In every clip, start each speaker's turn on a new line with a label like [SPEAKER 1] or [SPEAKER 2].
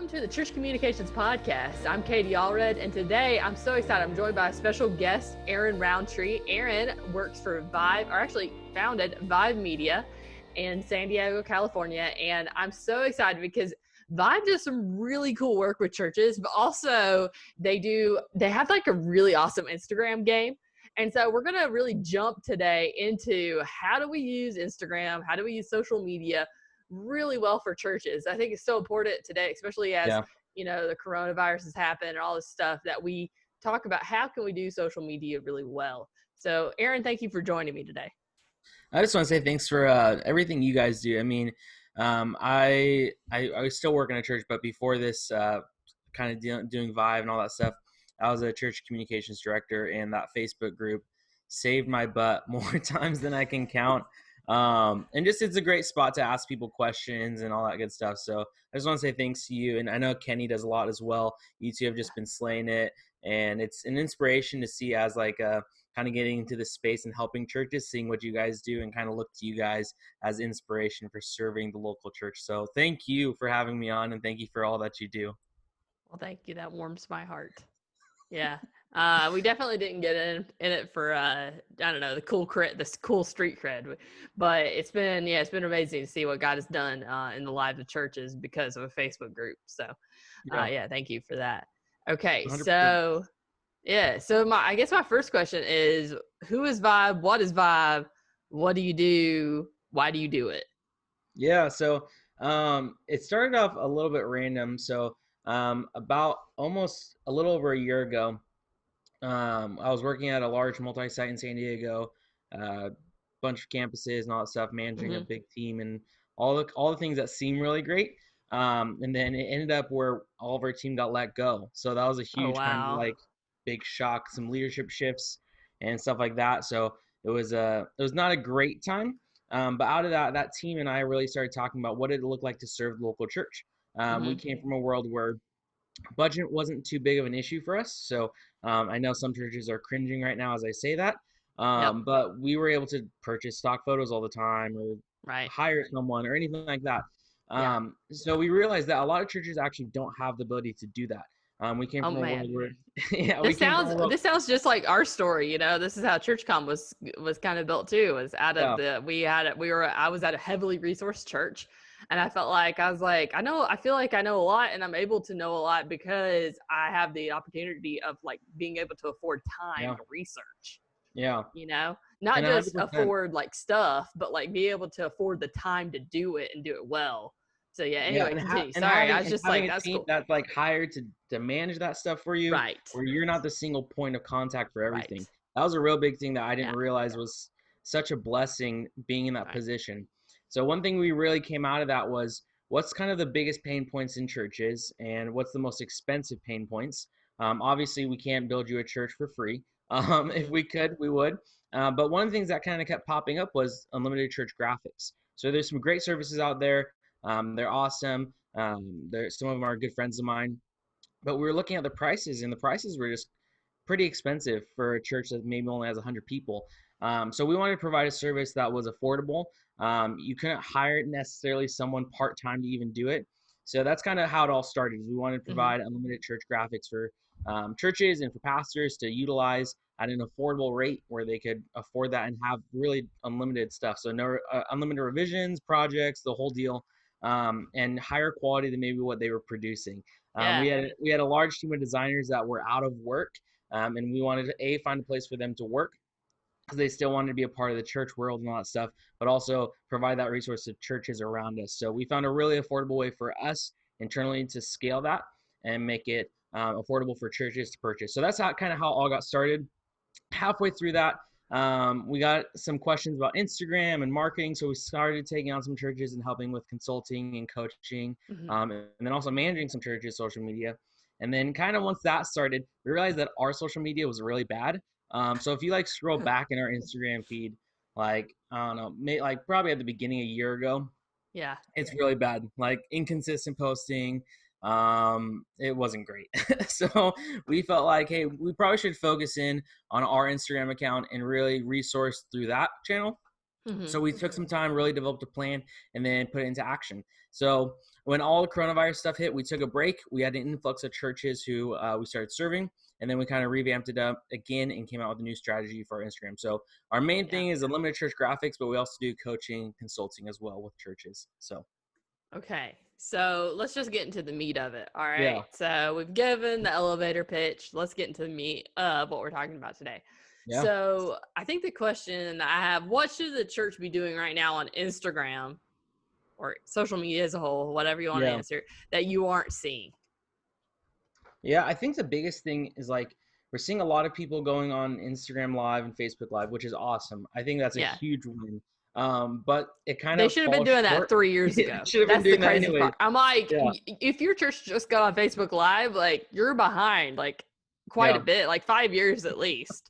[SPEAKER 1] welcome to the Church Communications Podcast. I'm Katie Allred, and today I'm so excited. I'm joined by a special guest, Aaron Roundtree. Aaron works for Vive, or actually founded Vive Media in San Diego, California, and I'm so excited because Vive does some really cool work with churches, but also they have like a really awesome Instagram game. And so we're going to really jump today into how do we use Instagram? How do we use social media really well for churches? I think it's so important today, especially as, the coronavirus has happened and all this stuff, that we talk about how can we do social media really well. So Aaron, thank you for joining me today.
[SPEAKER 2] I just want to say thanks for everything you guys do. I mean, I still work in a church, but before this, kind of doing Vive and all that stuff, I was a church communications director, and that Facebook group saved my butt more times than I can count. And just it's a great spot to ask people questions and all that good stuff. So I just want to say thanks to you. And I know Kenny does a lot as well. You two have just been slaying it. And it's an inspiration to see as like kind of getting into this space and helping churches, seeing what you guys do and kind of look to you guys as inspiration for serving the local church. So thank you for having me on, and thank you for all that you do.
[SPEAKER 1] Well, thank you. That warms my heart. Yeah. We definitely didn't get in it for, the cool street cred, but it's been amazing to see what God has done in the lives of churches because of a Facebook group. So, thank you for that. Okay. 100%. So I guess my first question is, who is Vive? What is Vive? What do you do? Why do you do it?
[SPEAKER 2] Yeah. So, it started off a little bit random. So, about almost a little over a year ago, I was working at a large multi-site in San Diego, bunch of campuses and all that stuff, managing a big team and all the things that seem really great. And then it ended up where all of our team got let go. So that was a huge kind of like big shock, some leadership shifts and stuff like that. So it was not a great time. But out of that team and I really started talking about what it looked like to serve the local church. We came from a world where budget wasn't too big of an issue for us. So I know some churches are cringing right now as I say that. But we were able to purchase stock photos all the time, or hire someone or anything like that. So we realized that a lot of churches actually don't have the ability to do that. We came from a world where
[SPEAKER 1] this sounds just like our story. This is how ChurchCom was kind of built too. Was out of I was at a heavily resourced church. And I felt like, I feel like I know a lot, and I'm able to know a lot because I have the opportunity of like being able to afford time to research.
[SPEAKER 2] Yeah.
[SPEAKER 1] Not and just 100%. Afford like stuff, but like be able to afford the time to do it and do it well. So anyway, continue. Sorry, I was just like, that's cool.
[SPEAKER 2] That's like hired to manage that stuff for you.
[SPEAKER 1] Right.
[SPEAKER 2] Where you're not the single point of contact for everything. Right. That was a real big thing that I didn't realize was such a blessing being in that position. So one thing we really came out of that was what's kind of the biggest pain points in churches and what's the most expensive pain points. Obviously, we can't build you a church for free. If we could, we would. But one of the things that kind of kept popping up was unlimited church graphics. So there's some great services out there. They're awesome. Some of them are good friends of mine. But we were looking at the prices, and the prices were just pretty expensive for a church that maybe only has 100 people. So we wanted to provide a service that was affordable. You couldn't hire necessarily someone part-time to even do it. So that's kind of how it all started. We wanted to provide unlimited church graphics for churches and for pastors to utilize at an affordable rate where they could afford that and have really unlimited stuff. So no unlimited revisions, projects, the whole deal, and higher quality than maybe what they were producing. We had a large team of designers that were out of work, and we wanted to find a place for them to work, because they still wanted to be a part of the church world and all that stuff, but also provide that resource to churches around us. So we found a really affordable way for us internally to scale that and make it affordable for churches to purchase. So that's how it all got started. Halfway through that, we got some questions about Instagram and marketing. So we started taking on some churches and helping with consulting and coaching, and then also managing some churches' social media. And then kind of once that started, we realized that our social media was really bad. So if you like scroll back in our Instagram feed, like, I don't know, like probably at the beginning a year ago, it's really bad, like inconsistent posting. It wasn't great. So we felt like, hey, we probably should focus in on our Instagram account and really resource through that channel. So we took some time, really developed a plan, and then put it into action. So when all the coronavirus stuff hit, we took a break. We had an influx of churches who we started serving, and then we kind of revamped it up again and came out with a new strategy for our Instagram. So our main thing is unlimited church graphics, but we also do coaching, consulting as well with churches. So.
[SPEAKER 1] Okay, so let's just get into the meat of it. All right.
[SPEAKER 2] Yeah.
[SPEAKER 1] So we've given the elevator pitch. Let's get into the meat of what we're talking about today.
[SPEAKER 2] Yeah.
[SPEAKER 1] So I think the question I have, what should the church be doing right now on Instagram or social media as a whole, whatever you want to answer, that you aren't seeing?
[SPEAKER 2] Yeah, I think the biggest thing is like we're seeing a lot of people going on Instagram Live and Facebook Live, which is awesome. I think that's a huge win. But it kind of
[SPEAKER 1] should have been doing that 3 years ago.
[SPEAKER 2] Should have been doing that anyway.
[SPEAKER 1] I'm like, if your church just got on Facebook Live, like you're behind like quite a bit, like 5 years at least.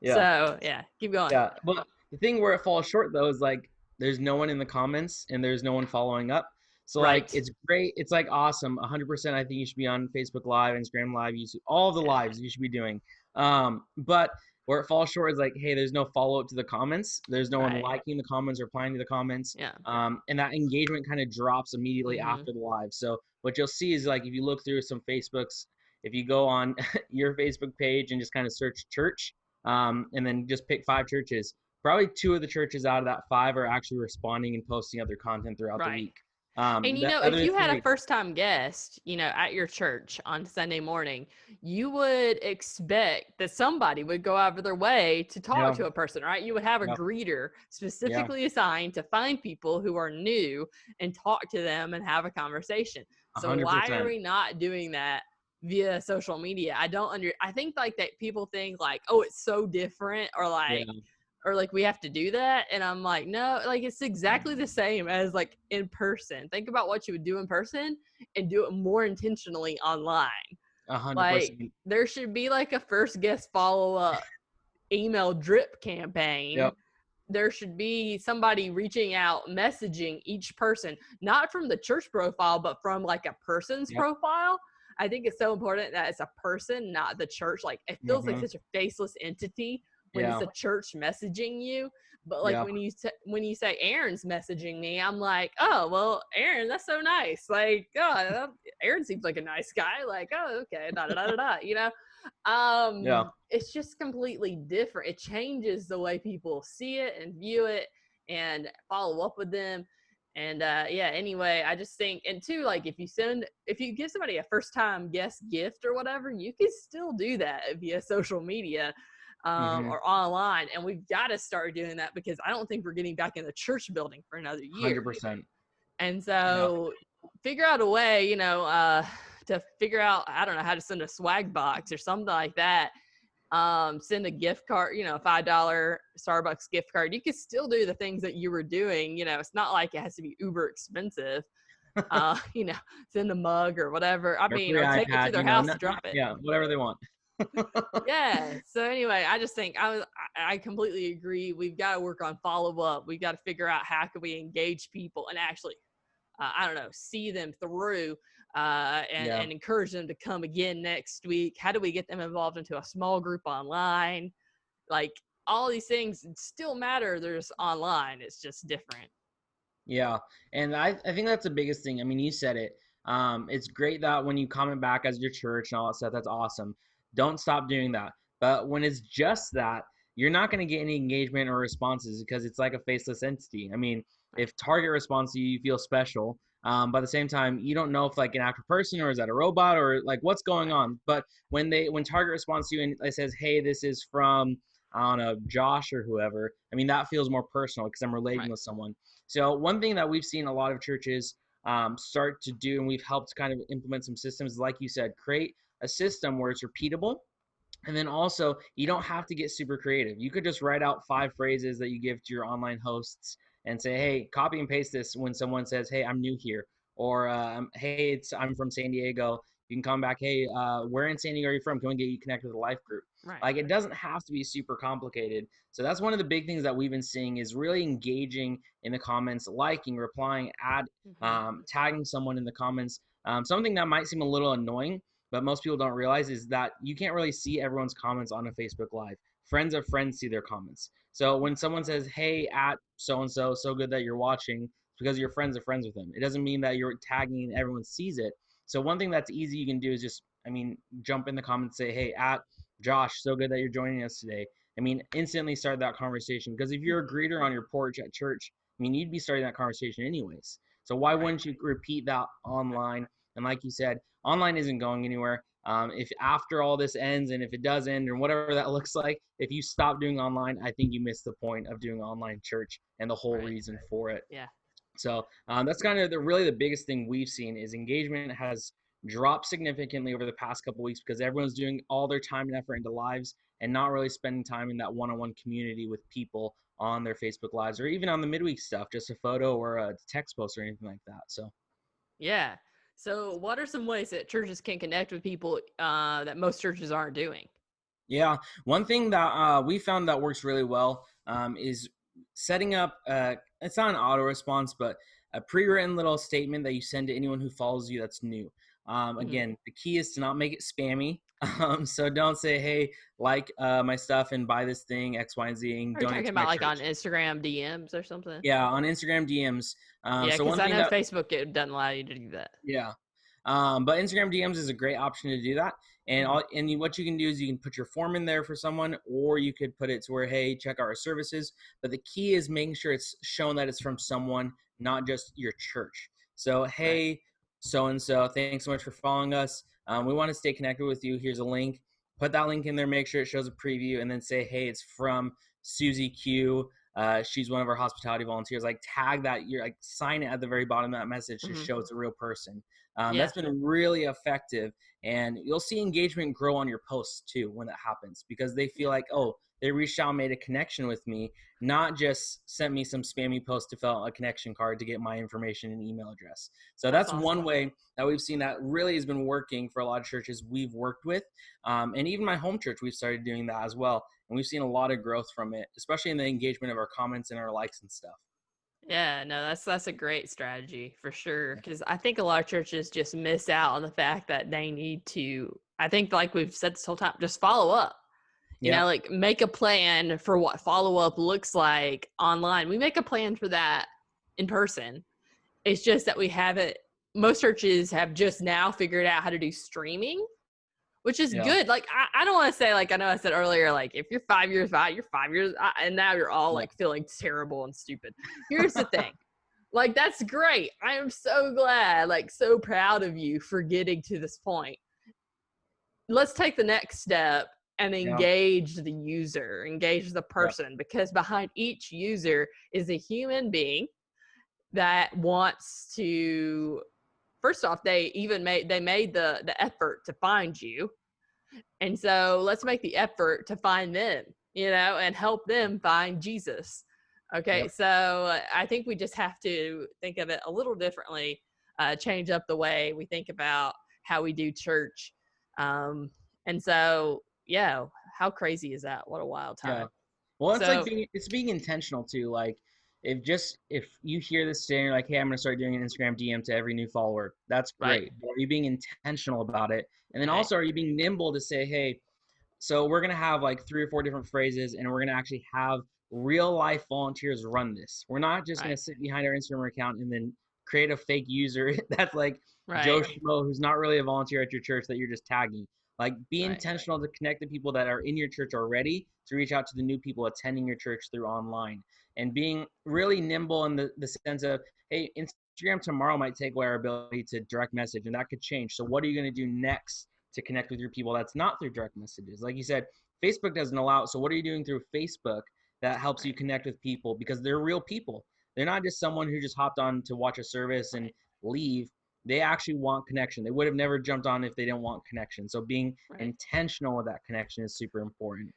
[SPEAKER 1] So keep going.
[SPEAKER 2] Yeah, but the thing where it falls short though is like there's no one in the comments and there's no one following up. So like it's great. It's like awesome. 100%. I think you should be on Facebook Live, Instagram Live, YouTube, all the lives you should be doing. But where it falls short is like, hey, there's no follow up to the comments. There's no one liking the comments or replying to the comments. And that engagement kind of drops immediately after the live. So what you'll see is like if you look through some Facebooks, if you go on your Facebook page and just kind of search church, and then just pick 5 churches, probably 2 of the churches out of that 5 are actually responding and posting other content throughout the week.
[SPEAKER 1] And if you had a first-time guest, at your church on Sunday morning, you would expect that somebody would go out of their way to talk to a person, right? You would have a greeter specifically assigned to find people who are new and talk to them and have a conversation. So 100%. Why are we not doing that via social media? I think like that people think like, oh, it's so different or like, or like we have to do that. And I'm like, no, like it's exactly the same as like in person. Think about what you would do in person and do it more intentionally online.
[SPEAKER 2] 100%.
[SPEAKER 1] Like there should be like a first guest follow-up email drip campaign. There should be somebody reaching out, messaging each person, not from the church profile, but from like a person's profile. I think it's so important that it's a person, not the church. Like it feels like such a faceless entity when it's a church messaging you. But like when you say Aaron's messaging me, I'm like, oh, well, Aaron, that's so nice. Like, oh, Aaron seems like a nice guy. Like, oh, okay, It's just completely different. It changes the way people see it and view it and follow up with them. And anyway, I just think, and two, like if you give somebody a first time guest gift or whatever, you can still do that via social media or online. And we've got to start doing that because I don't think we're getting back in the church building for another year.
[SPEAKER 2] 100%.
[SPEAKER 1] And so figure out a way, to figure out, I don't know, how to send a swag box or something like that. Send a gift card, $5 Starbucks gift card. You can still do the things that you were doing. It's not like it has to be uber expensive. Send a mug or whatever. I mean, or take it to their house to drop it.
[SPEAKER 2] Yeah, whatever they want.
[SPEAKER 1] So anyway, I just think I completely agree. We've got to work on follow-up. We've got to figure out how can we engage people and actually, see them through and encourage them to come again next week. How do we get them involved into a small group online? Like all these things still matter. There's online. It's just different.
[SPEAKER 2] Yeah. And I think that's the biggest thing. I mean, you said it. It's great that when you comment back as your church and all that stuff, that's awesome. Don't stop doing that. But when it's just that, you're not going to get any engagement or responses because it's like a faceless entity. I mean, if Target responds to you, you feel special. But at the same time, you don't know if like an actual person or is that a robot or like what's going on. But when Target responds to you and it says, hey, this is from, I don't know, Josh or whoever, I mean, that feels more personal because I'm relating with someone. So one thing that we've seen a lot of churches start to do, and we've helped kind of implement some systems, like you said, create a system where it's repeatable. And then also, you don't have to get super creative. You could just write out 5 phrases that you give to your online hosts and say, hey, copy and paste this when someone says, hey, I'm new here. Or, hey, I'm from San Diego. You can come back, hey, where in San Diego are you from? Can we get you connected with a life group? Like, it doesn't have to be super complicated. So that's one of the big things that we've been seeing is really engaging in the comments, liking, replying, tagging someone in the comments. Something that might seem a little annoying, but most people don't realize is that you can't really see everyone's comments on a Facebook Live. Friends of friends see their comments. So when someone says, hey, at so-and-so, so good that you're watching, because your friends are friends with them. It doesn't mean that you're tagging and everyone sees it. So one thing that's easy you can do is just, jump in the comments, say, hey, at Josh, so good that you're joining us today. Instantly start that conversation, because if you're a greeter on your porch at church, you'd be starting that conversation anyways. So why wouldn't you repeat that online? And like you said, online isn't going anywhere. If after all this ends, and if it does end, or whatever that looks like, if you stop doing online, I think you miss the point of doing online church and the whole reason for it.
[SPEAKER 1] Yeah.
[SPEAKER 2] So that's kind of really the biggest thing we've seen is engagement has dropped significantly over the past couple of weeks, because everyone's doing all their time and effort into lives and not really spending time in that one-on-one community with people on their Facebook lives, or even on the midweek stuff, just a photo or a text post or anything like that. So
[SPEAKER 1] yeah. So what are some ways that churches can connect with people that most churches aren't doing?
[SPEAKER 2] Yeah, one thing that we found that works really well is setting up, it's not an auto response, but a pre-written little statement that you send to anyone who follows you that's new. Again, the key is to not make it spammy. So don't say, hey, like my stuff and buy this thing, X, Y, and Z, and
[SPEAKER 1] Are you
[SPEAKER 2] donate
[SPEAKER 1] talking
[SPEAKER 2] to my
[SPEAKER 1] about like
[SPEAKER 2] church.
[SPEAKER 1] on Instagram DMs or something?
[SPEAKER 2] Yeah, on Instagram DMs.
[SPEAKER 1] Yeah,
[SPEAKER 2] so
[SPEAKER 1] because
[SPEAKER 2] one
[SPEAKER 1] I
[SPEAKER 2] thing
[SPEAKER 1] know
[SPEAKER 2] that
[SPEAKER 1] Facebook it doesn't allow you to do that.
[SPEAKER 2] Yeah. But Instagram DMs is a great option to do that. And what you can do is you can put your form in there for someone, or you could put it to where, hey, check out our services. But the key is making sure it's shown that it's from someone, not just your church. So, hey, so-and-so, thanks so much for following us. We want to stay connected with you. Here's a link. Put that link in there, make sure it shows a preview, and then say, hey, it's from Susie Q. She's one of our hospitality volunteers. Like, tag that, you're like, sign it at the very bottom of that message to show it's a real person. That's been really effective, and you'll see engagement grow on your posts too when that happens, because they feel like, oh, they reached out, made a connection with me, not just sent me some spammy post to fill out a connection card to get my information and email address. So that's awesome. One way that we've seen that really has been working for a lot of churches we've worked with, and even my home church, we've started doing that as well, and we've seen a lot of growth from it, especially in the engagement of our comments and our likes and stuff.
[SPEAKER 1] Yeah, no, that's a great strategy for sure, because I think a lot of churches just miss out on the fact that they need to, I think like we've said this whole time, just follow up. You know, like make a plan for what follow-up looks like online. We make a plan for that in person. It's just that we haven't, most churches have just now figured out how to do streaming, which is good. Like, I don't want to say, like, I know I said earlier, like, if you're 5 years out, you're 5 years, and now you're all, like, feeling terrible and stupid. Here's the thing. Like, that's great. I am so glad, like, so proud of you for getting to this point. Let's take the next step and engage the user, engage the person, because behind each user is a human being that wants to, first off, they made the effort to find you. And so let's make the effort to find them, you know, and help them find Jesus. Okay. So I think we just have to think of it a little differently, change up the way we think about how we do church. And so, yeah, how crazy is that? What a wild time.
[SPEAKER 2] Yeah. Well, it's like it's being intentional too. Like, if you hear this today and you're like, hey, I'm gonna start doing an Instagram DM to every new follower, that's great. But are you being intentional about it? And then also, are you being nimble to say, hey, so we're gonna have like 3 or 4 different phrases, and we're gonna actually have real life volunteers run this. We're not just gonna sit behind our Instagram account and then create a fake user that's like Joe Schmo, who's not really a volunteer at your church, that you're just tagging. Like, be intentional to connect the people that are in your church already, to reach out to the new people attending your church through online, and being really nimble in the sense of, hey, Instagram tomorrow might take away our ability to direct message, and that could change. So what are you going to do next to connect with your people that's not through direct messages? Like you said, Facebook doesn't allow it. So what are you doing through Facebook that helps you connect with people? Because they're real people. They're not just someone who just hopped on to watch a service and leave. They actually want connection. They would have never jumped on if they didn't want connection. So being intentional with that connection is super important.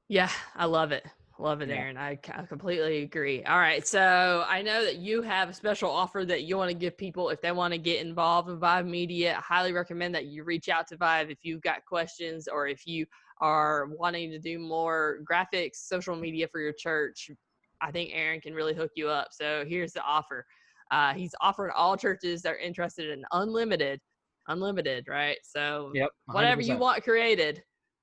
[SPEAKER 1] Yeah, I love it. Love it, Aaron. I completely agree. All right. So I know that you have a special offer that you want to give people if they want to get involved with Vive Media. I highly recommend that you reach out to Vive if you've got questions, or if you are wanting to do more graphics, social media for your church. I think Aaron can really hook you up. So here's the offer. He's offering all churches that are interested in unlimited, right? So whatever you want created,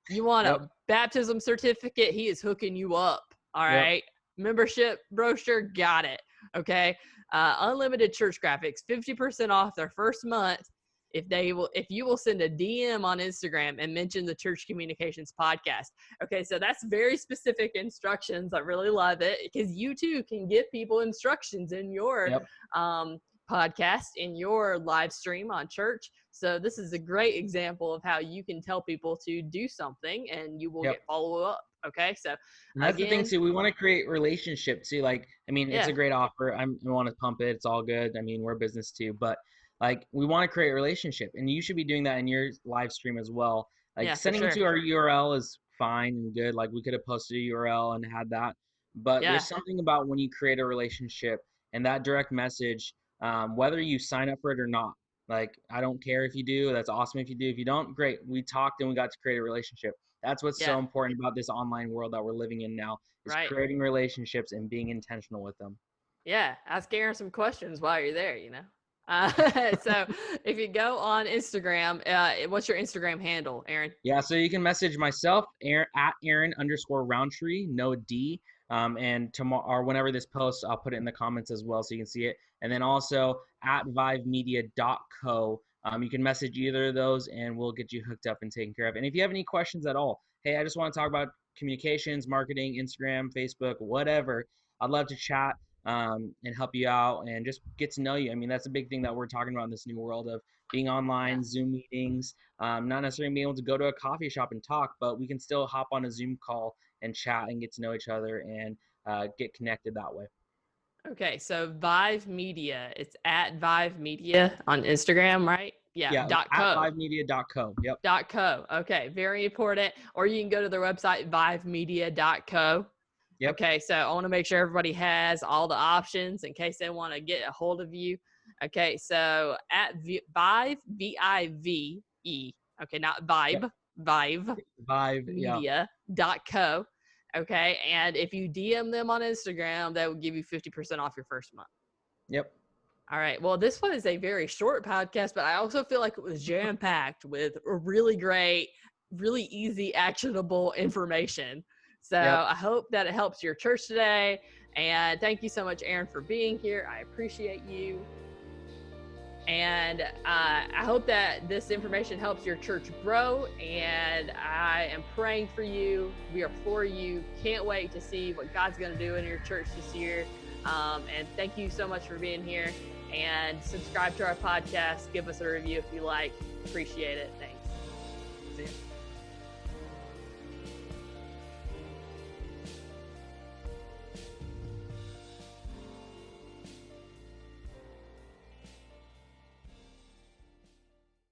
[SPEAKER 1] you want a baptism certificate, he is hooking you up. All right. Membership brochure, got it. Okay. Unlimited church graphics, 50% off their first month if you will send a DM on Instagram and mention the Church Communications Podcast. Okay, so that's very specific instructions. I really love it because you too can give people instructions in your podcast, in your live stream on church. So this is a great example of how you can tell people to do something and you will get follow up. Okay, so
[SPEAKER 2] and that's the thing too. We want to create relationships too. Like, I mean, it's a great offer. I want to pump it. It's all good. I mean, we're a business too, but like we want to create a relationship, and you should be doing that in your live stream as well. Like sending it to our URL is fine and good. Like we could have posted a URL and had that, but there's something about when you create a relationship and that direct message, whether you sign up for it or not. Like, I don't care if you do. That's awesome if you do. If you don't, great. We talked and we got to create a relationship. That's what's so important about this online world that we're living in now, is creating relationships and being intentional with them.
[SPEAKER 1] Yeah, ask Aaron some questions while you're there, So if you go on Instagram, what's your Instagram handle, Aaron?
[SPEAKER 2] Yeah, so you can message myself, Aaron, at Aaron_Roundtree, no D. And tomorrow or whenever this posts, I'll put it in the comments as well so you can see it. And then also at vivemedia.co. You can message either of those and we'll get you hooked up and taken care of. And if you have any questions at all, hey, I just want to talk about communications, marketing, Instagram, Facebook, whatever, I'd love to chat and help you out and just get to know you. I mean, that's a big thing that we're talking about in this new world of being online, Zoom meetings, not necessarily being able to go to a coffee shop and talk, but we can still hop on a Zoom call and chat and get to know each other and get connected that way.
[SPEAKER 1] Okay, so Vive Media, it's at Vive Media on Instagram, right?
[SPEAKER 2] Yeah,
[SPEAKER 1] .co.
[SPEAKER 2] At vivemedia.co. Yep.
[SPEAKER 1] .co. Okay, very important. Or you can go to their website, vivemedia.co. Yep. Okay, so I want to make sure everybody has all the options in case they want to get a hold of you. Okay, so at Vive, V-I-V-E. Okay, not Vibe, Vive Media.co. Okay, and if you DM them on Instagram, that will give you 50% off your first month.
[SPEAKER 2] Yep.
[SPEAKER 1] All right. Well, this one is a very short podcast, but I also feel like it was jam-packed with really great, really easy, actionable information. So I hope that it helps your church today. And thank you so much, Aaron, for being here. I appreciate you. And I hope that this information helps your church grow. And I am praying for you. We are for you. Can't wait to see what God's going to do in your church this year. And thank you so much for being here. And subscribe to our podcast. Give us a review if you like. Appreciate it. Thanks.
[SPEAKER 2] See you.